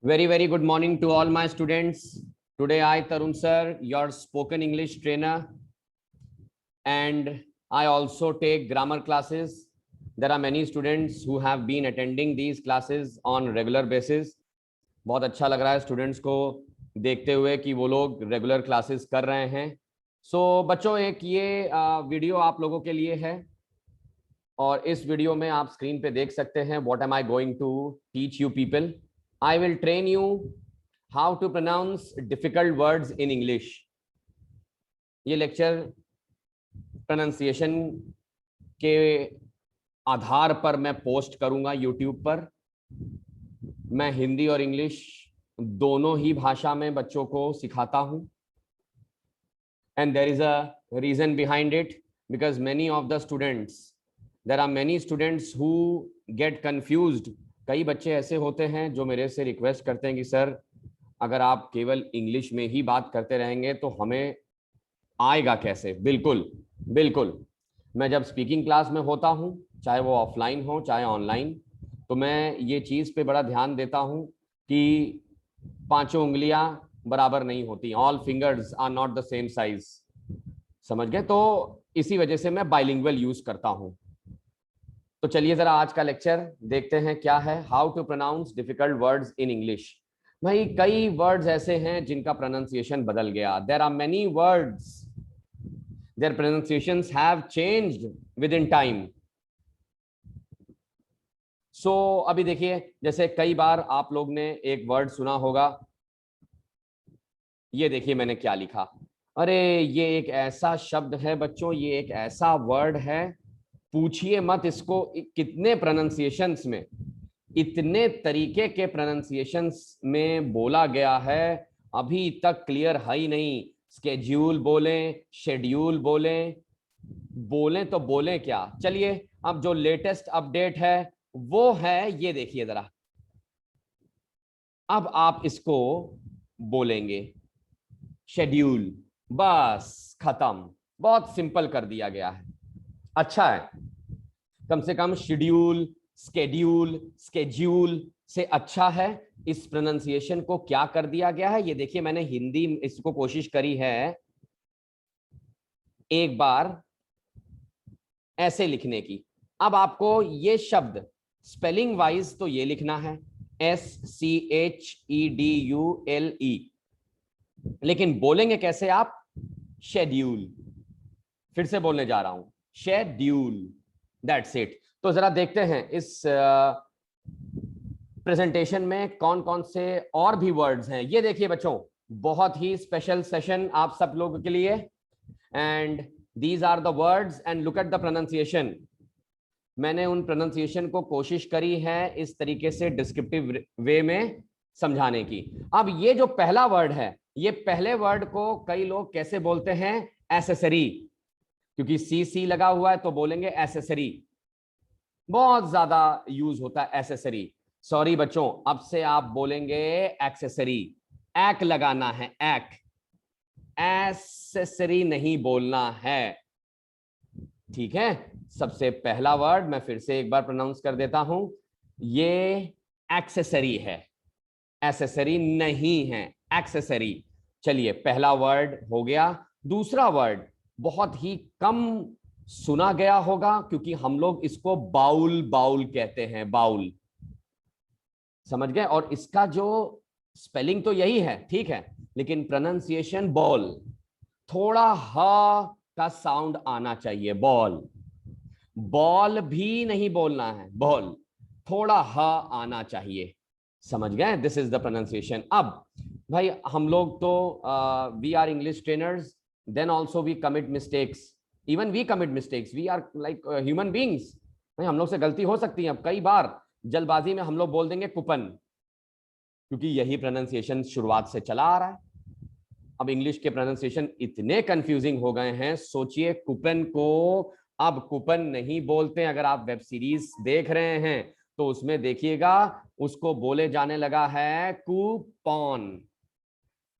Very good morning to all my students. Today I, Tarun sir, your spoken English trainer, and I also take grammar classes. There are many students who have been attending these classes on regular basis. बहुत अच्छा लग रहा है students को देखते हुए कि वो लोग रेगुलर क्लासेस कर रहे हैं. बच्चों, एक ये वीडियो आप लोगों के लिए है और इस वीडियो में आप स्क्रीन पे देख सकते हैं what am I going to teach you people. I will train you how to pronounce difficult words in English. ये लेक्चर प्रोनाउंसिएशन के आधार पर मैं पोस्ट करूंगा यूट्यूब पर. मैं हिंदी और इंग्लिश दोनों ही भाषा में बच्चों को सिखाता हूं. And there is a reason behind it because there are many students who get confused. कई बच्चे ऐसे होते हैं जो मेरे से रिक्वेस्ट करते हैं कि सर अगर आप केवल इंग्लिश में ही बात करते रहेंगे तो हमें आएगा कैसे. बिल्कुल मैं जब स्पीकिंग क्लास में होता हूं, चाहे वो ऑफलाइन हो चाहे ऑनलाइन, तो मैं ये चीज़ पे बड़ा ध्यान देता हूं कि पांचों उंगलियां बराबर नहीं होती. All fingers are not the same size. समझ गए? तो इसी वजह से मैं बाइलिंगुअल यूज करता हूं. तो चलिए जरा आज का लेक्चर देखते हैं क्या है. How to pronounce difficult words in English. भाई कई वर्ड्स ऐसे हैं जिनका प्रोनाउंसिएशन बदल गया. There are many words, their pronunciations have changed within time. So अभी देखिए, जैसे कई बार आप लोग ने एक वर्ड सुना होगा. ये देखिए मैंने क्या लिखा. अरे ये एक ऐसा शब्द है बच्चों, ये एक ऐसा वर्ड है, पूछिए मत इसको कितने प्रोनाउंसिएशंस में, इतने तरीके के प्रोनाउंसिएशंस में बोला गया है, अभी तक क्लियर है ही नहीं. स्केड्यूल बोलें, शेड्यूल बोलें तो बोलें क्या. चलिए अब जो लेटेस्ट अपडेट है वो है, ये देखिए जरा. अब आप इसको बोलेंगे शेड्यूल. बस खत्म. बहुत सिंपल कर दिया गया है. अच्छा है, कम से कम शेड्यूल, स्केड्यूल से अच्छा है. इस प्रोनाउंसिएशन को क्या कर दिया गया है, ये देखिए. मैंने हिंदी इसको कोशिश करी है एक बार ऐसे लिखने की. अब आपको ये शब्द स्पेलिंग वाइज तो ये लिखना है SCHEDULE, लेकिन बोलेंगे कैसे आप? शेड्यूल. फिर से बोलने जा रहा हूं, शेड्यूल. That's it. तो जरा देखते हैं इस प्रेजेंटेशन में कौन कौन से और भी वर्ड्स हैं. ये देखिए बच्चों, बहुत ही स्पेशल सेशन आप सब लोगों के लिए. And these are the words and look at the pronunciation. मैंने उन प्रोनाउंसिएशन को कोशिश करी है इस तरीके से डिस्क्रिप्टिव वे में समझाने की. अब ये जो पहला वर्ड है, ये पहले वर्ड को कई लोग कैसे बोलते हैं? एसेसरी. क्योंकि सी लगा हुआ है तो बोलेंगे एसेसरी. बहुत ज्यादा यूज होता है एसेसरी. सॉरी बच्चों, अब से आप बोलेंगे एक्सेसरी. एक लगाना है, एक. एसेसरी नहीं बोलना है. ठीक है. सबसे पहला वर्ड मैं फिर से एक बार प्रोनाउंस कर देता हूं. ये एक्सेसरी है, एसेसरी नहीं है, एक्सेसरी. चलिए पहला वर्ड हो गया. दूसरा वर्ड बहुत ही कम सुना गया होगा क्योंकि हम लोग इसको बाउल कहते हैं. बाउल. समझ गए? और इसका जो स्पेलिंग तो यही है, ठीक है, लेकिन प्रोनाउंसिएशन बॉल. थोड़ा ह का साउंड आना चाहिए. बॉल भी नहीं बोलना है, बॉल. थोड़ा ह आना चाहिए. समझ गए? This is the pronunciation. अब भाई हम लोग तो we are English trainers, then also we commit mistakes. Even we commit mistakes. We are like human beings. हम लोग से गलती हो सकती है. अब कई बार जल्दबाजी में हम लोग बोल देंगे कूपन, क्योंकि यही प्रोनाउंसिएशन शुरुआत से चला आ रहा है. अब इंग्लिश के प्रोनाउंसिएशन इतने कंफ्यूजिंग हो गए हैं. सोचिए, कूपन को अब कूपन नहीं बोलते. अगर आप वेब सीरीज देख रहे हैं तो उसमें देखिएगा उसको बोले जाने लगा है कूपन.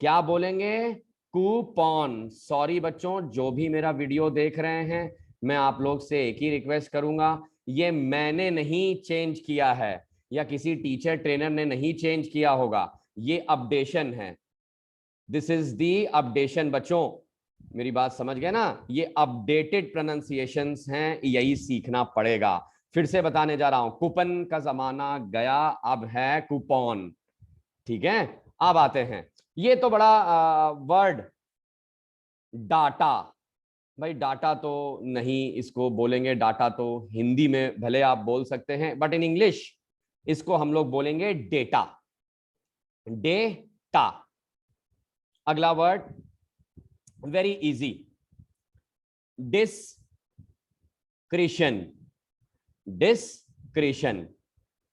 क्या बोलेंगे? कूपन. सॉरी बच्चों, जो भी मेरा वीडियो देख रहे हैं, मैं आप लोग से एक ही रिक्वेस्ट करूंगा, ये मैंने नहीं चेंज किया है, या किसी टीचर ट्रेनर ने नहीं चेंज किया होगा, ये अपडेशन है। दिस इज दी अपडेशन बच्चों, मेरी बात समझ गए ना, ये अपडेटेड प्रोनाउंसिएशंस हैं, यही सीखना पड़ेगा। फिर से बताने जा रहा हूं, कूपन का जमाना गया, अब है कूपन। ठीक है, अब आते हैं, ये तो बड़ा वर्ड डाटा, भाई डाटा तो नहीं इसको बोलेंगे, डाटा तो हिंदी में भले आप बोल सकते हैं, बट इन इंग्लिश इसको हम लोग बोलेंगे डेटा, डेटा। अगला word very easy, discretion, discretion,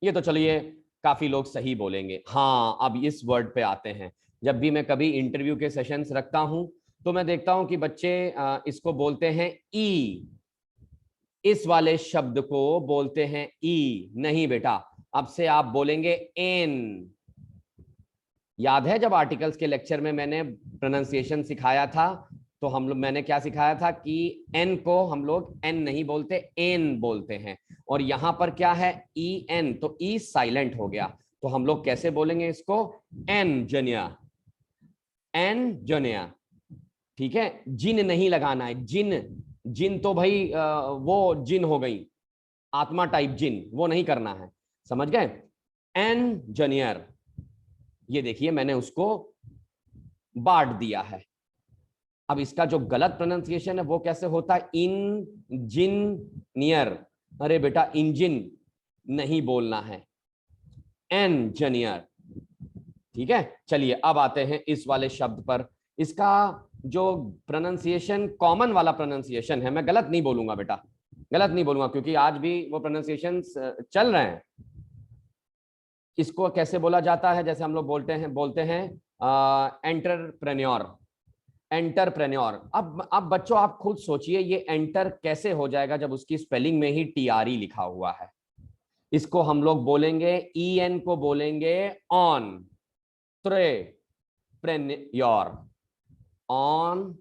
ये तो चलिए काफी लोग सही बोलेंगे। हाँ, अब इस वर्ड पे आते हैं। जब भी मैं कभी इंटरव्यू के सेशंस रखता हूं तो मैं देखता हूं कि बच्चे इसको बोलते हैं ई, इस वाले शब्द को बोलते हैं ई। नहीं बेटा, अब से आप बोलेंगे एन। याद है जब आर्टिकल्स के लेक्चर में मैंने प्रोनाउंसिएशन सिखाया था, तो हम लोग, मैंने क्या सिखाया था कि एन को हम लोग एन नहीं बोलते, एन बोलते हैं। और यहां पर क्या है, ई एन, तो ई साइलेंट हो गया, तो हम लोग कैसे बोलेंगे इसको, एन जनिया, एन जनिया। ठीक है, जिन नहीं लगाना है, जिन, जिन तो भाई वो जिन हो गई, आत्मा टाइप जिन, वो नहीं करना है, समझ गए। इंजीनियर, ये देखिए मैंने उसको बांट दिया है। अब इसका जो गलत प्रोनाउंसिएशन है वो कैसे होता है, इंजीनियर। अरे बेटा इंजन नहीं बोलना है, इंजीनियर। ठीक है, चलिए अब आते हैं इस वाले शब्द पर। इसका जो प्रोनाउंसिएशन, कॉमन वाला प्रोनाउंसिएशन है, मैं गलत नहीं बोलूंगा बेटा, गलत नहीं बोलूंगा, क्योंकि आज भी वो प्रोनाउंसिएशन चल रहे हैं। इसको कैसे बोला जाता है, जैसे हम लोग बोलते हैं एंटरप्रेन्योर, एंटरप्रेन्योर। अब बच्चों आप खुद सोचिए, ये एंटर कैसे हो जाएगा जब उसकी स्पेलिंग में ही टीआरई लिखा हुआ है। इसको हम लोग बोलेंगे, ई एन को बोलेंगे ऑन त्रे प्रेन्योर, ऑन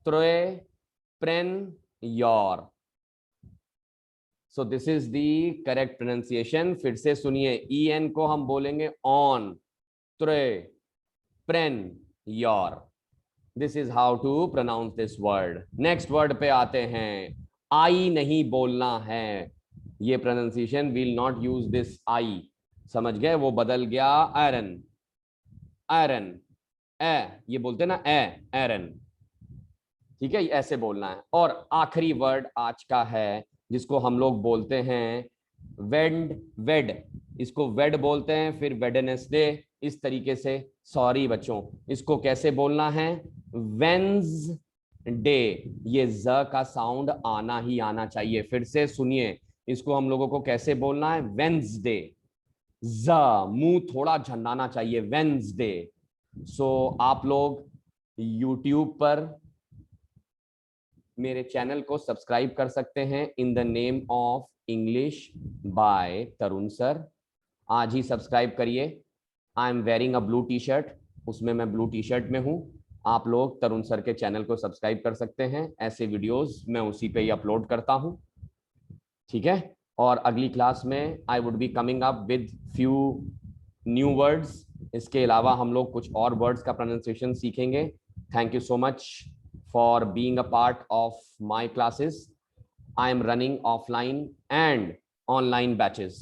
त्रे प्रेन्योर। So this is the correct pronunciation. फिर से सुनिए, ई एन को हम बोलेंगे entrepreneur. This is how to pronounce this word. Next word पे आते हैं, आई नहीं बोलना है, ये pronunciation, will not use this I, समझ गए, वो बदल गया आयरन, आयरन, ए, ये बोलते ना ए, आयरन। ठीक है, ऐसे बोलना है। और आखिरी वर्ड आज का है, जिसको हम लोग बोलते हैं वेंड, वेड, इसको वेड बोलते हैं, फिर वेडनेसडे, इस तरीके से। सॉरी बच्चों, इसको कैसे बोलना है, वेंसडे, ये ज का साउंड आना ही आना चाहिए। फिर से सुनिए, इसको हम लोगों को कैसे बोलना है, वेंसडे, ज मुंह थोड़ा झन्नाना चाहिए, वेंसडे। सो आप लोग YouTube पर मेरे चैनल को सब्सक्राइब कर सकते हैं, in the name of English by Tarun sir. आज ही सब्सक्राइब करिए। I am wearing a blue T shirt, उसमें मैं ब्लू टी शर्ट में हूँ। आप लोग तरुण सर के चैनल को सब्सक्राइब कर सकते हैं, ऐसे वीडियोस मैं उसी पे ही अपलोड करता हूँ। ठीक है, और अगली क्लास में I would be coming up with few new words. इसके अलावा हम लोग कुछ और वर्ड्स का प्रोनाउंसिएशन सीखेंगे। Thank you so much for being a part of my classes. I am running offline and online batches.